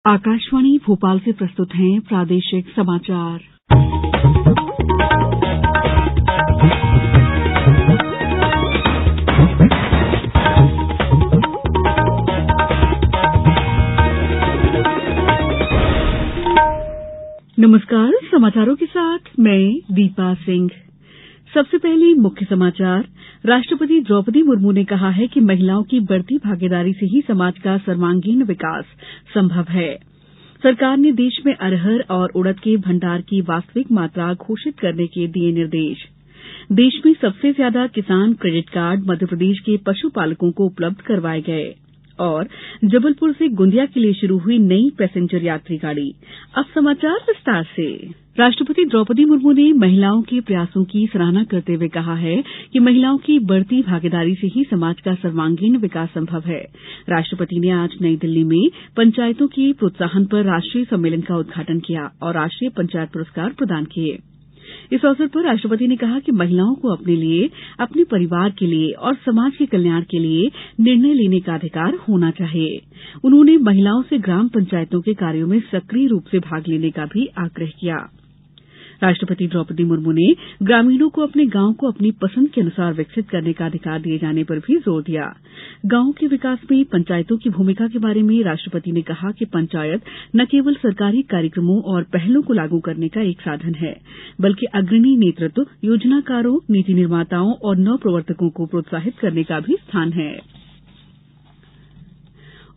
आकाशवाणी भोपाल से प्रस्तुत हैं प्रादेशिक समाचार। नमस्कार, समाचारों के साथ मैं दीपा सिंह। सबसे पहले मुख्य समाचार। राष्ट्रपति द्रौपदी मुर्मू ने कहा है कि महिलाओं की बढ़ती भागीदारी से ही समाज का सर्वांगीण विकास संभव है। सरकार ने देश में अरहर और उड़द के भंडार की वास्तविक मात्रा घोषित करने के दिए निर्देश। देश में सबसे ज्यादा किसान क्रेडिट कार्ड मध्यप्रदेश के पशुपालकों को उपलब्ध करवाए गए। और जबलपुर से गोंदिया के लिए शुरू हुई नई पैसेंजर यात्री गाड़ी। अब समाचार विस्तार से। राष्ट्रपति द्रौपदी मुर्मू ने महिलाओं के प्रयासों की सराहना करते हुए कहा है कि महिलाओं की बढ़ती भागीदारी से ही समाज का सर्वांगीण विकास संभव है। राष्ट्रपति ने आज नई दिल्ली में पंचायतों के प्रोत्साहन पर राष्ट्रीय सम्मेलन का उद्घाटन किया और राष्ट्रीय पंचायत पुरस्कार प्रदान किए। इस अवसर पर राष्ट्रपति ने कहा कि महिलाओं को अपने लिए, अपने परिवार के लिए और समाज के कल्याण के लिए निर्णय लेने का अधिकार होना चाहिए। उन्होंने महिलाओं से ग्राम पंचायतों के कार्यों में सक्रिय रूप से भाग लेने का भी आग्रह किया। राष्ट्रपति द्रौपदी मुर्मू ने ग्रामीणों को अपने गांव को अपनी पसंद के अनुसार विकसित करने का अधिकार दिए जाने पर भी जोर दिया। गांवों के विकास में पंचायतों की भूमिका के बारे में राष्ट्रपति ने कहा कि पंचायत न केवल सरकारी कार्यक्रमों और पहलों को लागू करने का एक साधन है, बल्कि अग्रणी नेतृत्व, योजनाकारों, नीति निर्माताओं और नवप्रवर्तकों को प्रोत्साहित करने का भी स्थान है।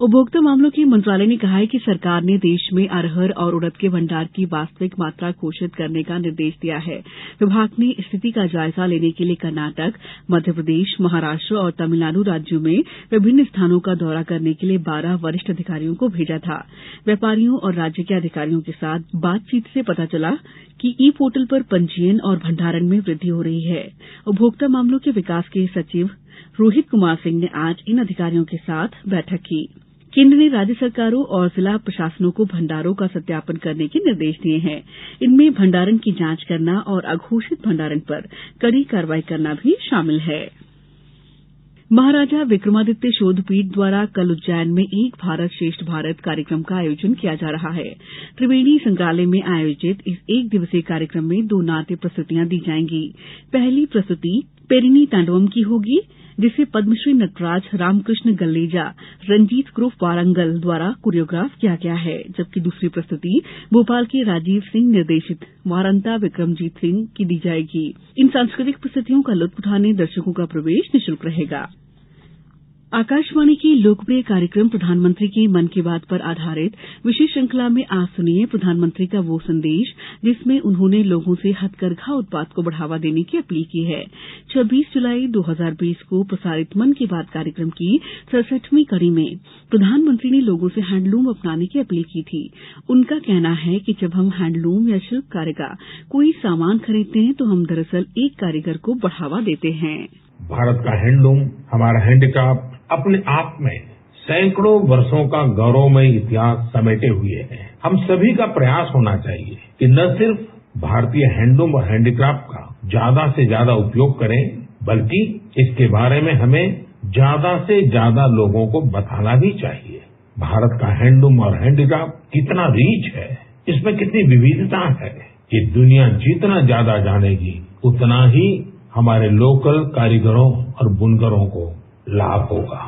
उपभोक्ता मामलों के मंत्रालय ने कहा है कि सरकार ने देश में अरहर और उड़द के भंडार की वास्तविक मात्रा घोषित करने का निर्देश दिया है। विभाग ने स्थिति का जायजा लेने के लिए कर्नाटक, मध्यप्रदेश, महाराष्ट्र और तमिलनाडु राज्यों में विभिन्न स्थानों का दौरा करने के लिए 12 वरिष्ठ अधिकारियों को भेजा था। व्यापारियों और राज्य के अधिकारियों के साथ बातचीत से पता चला कि ई पोर्टल पर पंजीयन और भंडारण में वृद्धि हो रही है। उपभोक्ता मामलों के विकास के सचिव रोहित कुमार सिंह ने आज इन अधिकारियों के साथ बैठक की। केंद्र ने राज्य सरकारों और जिला प्रशासनों को भंडारों का सत्यापन करने के निर्देश दिए हैं। इनमें भंडारण की जांच करना और अघोषित भंडारण पर कड़ी कार्रवाई करना भी शामिल है। महाराजा विक्रमादित्य शोध पीठ द्वारा कल उज्जैन में एक भारत श्रेष्ठ भारत कार्यक्रम का आयोजन किया जा रहा है। त्रिवेणी संग्रहालय में आयोजित इस एक दिवसीय कार्यक्रम में 2 नाट्य प्रस्तुतियां दी जाएंगी। पहली प्रस्तुति पेरिनी तांडवम की होगी, जिसे पद्मश्री नटराज रामकृष्ण गल्लेजा रंजीत ग्रुप वारंगल द्वारा कोरियोग्राफ किया गया है, जबकि दूसरी प्रस्तुति भोपाल के राजीव सिंह निर्देशित वारंता विक्रमजीत सिंह की दी जाएगी। इन सांस्कृतिक प्रस्तुतियों का लुत्फ उठाने दर्शकों का प्रवेश निःशुल्क रहेगा। आकाशवाणी की लोकप्रिय कार्यक्रम प्रधानमंत्री की मन की बात पर आधारित विशेष श्रृंखला में आज सुनिए प्रधानमंत्री का वो संदेश, जिसमें उन्होंने लोगों से हथकरघा उत्पाद को बढ़ावा देने की अपील की है। 26 जुलाई 2020 को प्रसारित मन की बात कार्यक्रम की 67वीं कड़ी में प्रधानमंत्री ने लोगों से हैंडलूम अपनाने की अपील की थी। उनका कहना है कि जब हम हैंडलूम या शिल्प कार्य का कोई सामान खरीदते हैं तो हम दरअसल एक कारीगर को बढ़ावा देते हैं। भारत का हैंडलूम, हमारा हैंडीक्राफ्ट अपने आप में सैकड़ों वर्षों का गौरवमय इतिहास समेटे हुए है। हम सभी का प्रयास होना चाहिए कि न सिर्फ भारतीय हैंडलूम और हैंडीक्राफ्ट का ज्यादा से ज्यादा उपयोग करें, बल्कि इसके बारे में हमें ज्यादा से ज्यादा लोगों को बताना भी चाहिए। भारत का हैंडलूम और हैंडीक्राफ्ट कितना रीच है, इसमें कितनी विविधता है, ये दुनिया जितना ज्यादा जानेगी उतना ही हमारे लोकल कारीगरों और बुनकरों को लाभ होगा।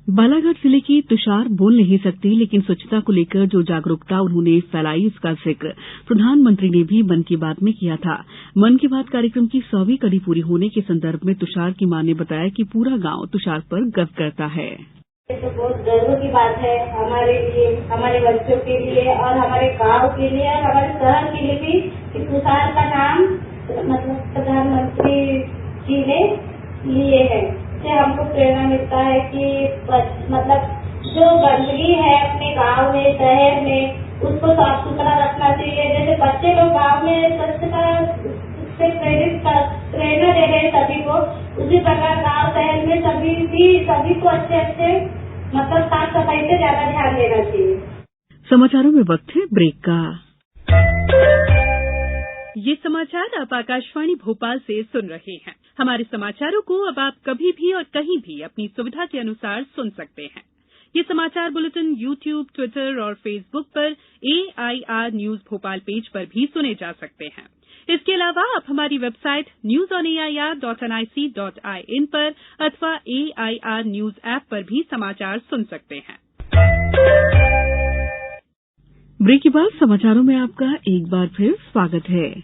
बालाघाट जिले के तुषार बोल नहीं सकते, लेकिन स्वच्छता को लेकर जो जागरूकता उन्होंने फैलाई उसका जिक्र प्रधानमंत्री ने भी मन की बात में किया था। मन की बात कार्यक्रम की 100वीं कड़ी पूरी होने के संदर्भ में तुषार की मां ने बताया कि पूरा गांव तुषार पर गर्व करता है। ये तो बहुत गर्व की बात है हमारे लिए, हमारे बच्चों के लिए और हमारे गांव के लिए और हमारे शहर के लिए भी कि तुषार का नाम मतलब प्रधानमंत्री जी ने लिए है। इससे हमको प्रेरणा मिलता है कि मतलब जो गंदगी है अपने गांव में, शहर में, उसको साफ सुथरा रखना चाहिए। जैसे बच्चे लोग गांव में स्वच्छता से प्रेरणा दे रहे सभी को, उसी प्रकार गांव शहर में सभी को अच्छे मतलब साफ सफाई से ज्यादा ध्यान देना चाहिए। समाचारों में वक्त है ब्रेक का। ये समाचार आप आकाशवाणी भोपाल से सुन रहे हैं। हमारे समाचारों को अब आप कभी भी और कहीं भी अपनी सुविधा के अनुसार सुन सकते हैं। ये समाचार बुलेटिन YouTube, ट्विटर और फेसबुक पर AIR न्यूज भोपाल पेज पर भी सुने जा सकते हैं। इसके अलावा आप हमारी वेबसाइट newsonair.nic.in पर अथवा AIR न्यूज ऐप पर भी समाचार सुन सकते हैं। ब्रेक के बाद समाचारों में आपका एक बार फिर स्वागत है।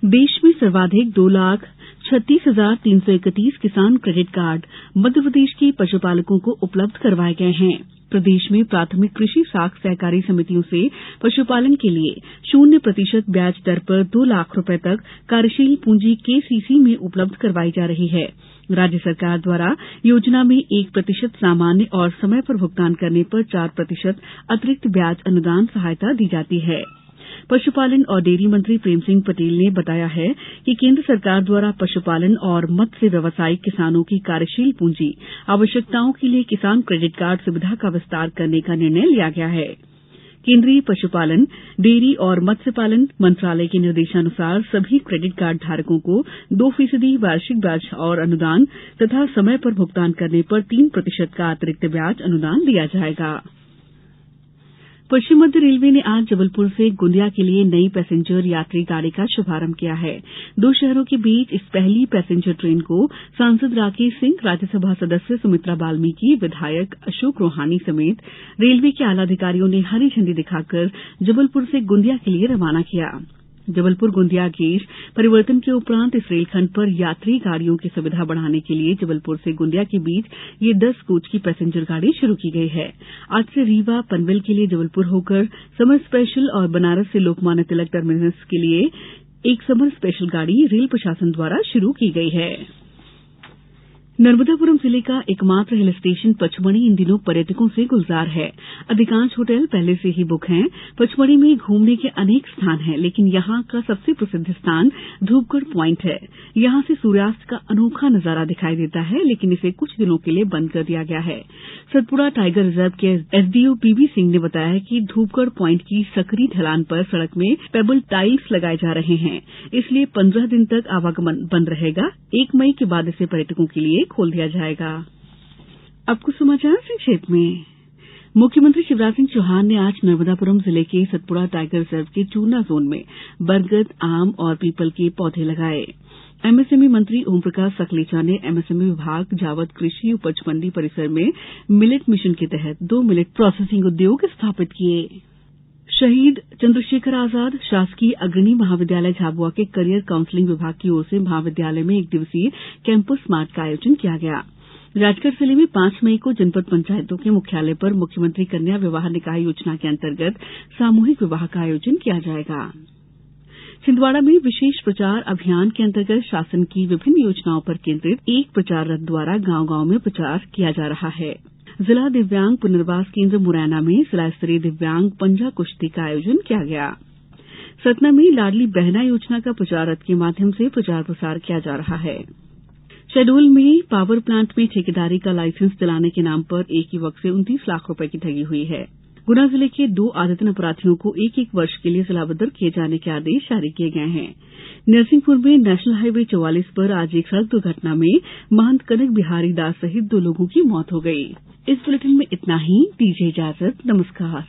देश में सर्वाधिक 2,36,331 किसान क्रेडिट कार्ड मध्यप्रदेश के पशुपालकों को उपलब्ध करवाए गए हैं। प्रदेश में प्राथमिक कृषि साख सहकारी समितियों से पशुपालन के लिए 0% ब्याज दर पर 2 लाख रुपए तक कार्यशील पूंजी KCC में उपलब्ध करवाई जा रही है। राज्य सरकार द्वारा योजना में 1% सामान्य और समय पर भुगतान करने पर 4% अतिरिक्त ब्याज अनुदान सहायता दी जाती है। पशुपालन और डेयरी मंत्री प्रेम सिंह पटेल ने बताया है कि केंद्र सरकार द्वारा पशुपालन और मत्स्य व्यवसायिक किसानों की कार्यशील पूंजी आवश्यकताओं के लिए किसान क्रेडिट कार्ड सुविधा का विस्तार करने का निर्णय लिया गया है। केंद्रीय पशुपालन, डेयरी और मत्स्य पालन मंत्रालय के निर्देशानुसार सभी क्रेडिट कार्ड धारकों को 2% वार्षिक ब्याज और अनुदान तथा समय पर भुगतान करने पर 3% का अतिरिक्त ब्याज अनुदान दिया जाएगा। पश्चिम मध्य रेलवे ने आज जबलपुर से गोंदिया के लिए नई पैसेंजर यात्री गाड़ी का शुभारंभ किया है। 2 शहरों के बीच इस पहली पैसेंजर ट्रेन को सांसद राकेश सिंह, राज्यसभा सदस्य सुमित्रा वाल्मीकि, विधायक अशोक रोहानी समेत रेलवे के आला अधिकारियों ने हरी झंडी दिखाकर जबलपुर से गोंदिया के लिए रवाना किया। जबलपुर गोंदिया गेज परिवर्तन के उपरांत इस रेलखंड पर यात्री गाड़ियों की सुविधा बढ़ाने के लिए जबलपुर से गोंदिया के बीच ये 10 कोच की पैसेंजर गाड़ी शुरू की गई है। आज से रीवा पनवेल के लिए जबलपुर होकर समर स्पेशल और बनारस से लोकमान्य तिलक टर्मिनस के लिए एक समर स्पेशल गाड़ी रेल प्रशासन द्वारा शुरू की गई है। नर्मदापुरम जिले का एकमात्र हिल स्टेशन पचमढ़ी इन दिनों पर्यटकों से गुलजार है। अधिकांश होटल पहले से ही बुक हैं। पचमढ़ी में घूमने के अनेक स्थान हैं, लेकिन यहाँ का सबसे प्रसिद्ध स्थान धूपगढ़ पॉइंट है। यहाँ से सूर्यास्त का अनोखा नजारा दिखाई देता है, लेकिन इसे कुछ दिनों के लिए बंद कर दिया गया है। सतपुड़ा टाइगर रिजर्व के SDO PB सिंह ने बताया कि धूपगढ़ पॉइंट की सकरी ढलान पर सड़क में पेबल टाइल्स लगाए जा रहे हैं, इसलिए 15 दिन तक आवागमन बंद रहेगा। 1 मई के बाद इसे पर्यटकों के लिए खोल दिया जाएगा। अब कुछ समाचार संक्षेप में। मुख्यमंत्री शिवराज सिंह चौहान ने आज नर्मदापुरम जिले के सतपुड़ा टाइगर रिजर्व के चूरना जोन में बरगद, आम और पीपल के पौधे लगाए। MSME मंत्री ओमप्रकाश सकलेचा ने MSME विभाग जावद कृषि उपज मंडी परिसर में मिलेट मिशन के तहत 2 मिलेट प्रोसेसिंग उद्योग स्थापित किए। शहीद चंद्रशेखर आजाद शासकीय अग्रणी महाविद्यालय झाबुआ के करियर काउंसलिंग विभाग की ओर से महाविद्यालय में 1 दिवसीय कैंपस स्मार्ट का आयोजन किया गया। राजगढ़ जिले में 5 मई को जनपद पंचायतों के मुख्यालय पर मुख्यमंत्री कन्या विवाह निकाह योजना के अंतर्गत सामूहिक विवाह का आयोजन किया जाएगा। छिंदवाड़ा में विशेष प्रचार अभियान के अंतर्गत शासन की विभिन्न योजनाओं पर केंद्रित एक प्रचार रथ द्वारा गांव-गांव में प्रचार किया जा रहा है। जिला दिव्यांग पुनर्वास केंद्र मुरैना में जिला स्तरीय दिव्यांग पंजा कुश्ती का आयोजन किया गया। सतना में लाडली बहना योजना का प्रचार रथ के माध्यम से प्रचार प्रसार किया जा रहा है। शहडोल में पावर प्लांट में ठेकेदारी का लाइसेंस दिलाने के नाम पर एक युवक से 29 लाख रुपए की ठगी हुई है। गुना जिले के 2 आदतन अपराधियों को 1-1 वर्ष के लिए जिलाबद्ध किए जाने के आदेश जारी किए गए हैं। नरसिंहपुर में नेशनल हाईवे 44 पर आज एक सड़क दुर्घटना में महंत कनक बिहारी दास सहित 2 लोगों की मौत हो गई। इस बुलेटिन में इतना ही। दीजिए इजाजत। नमस्कार।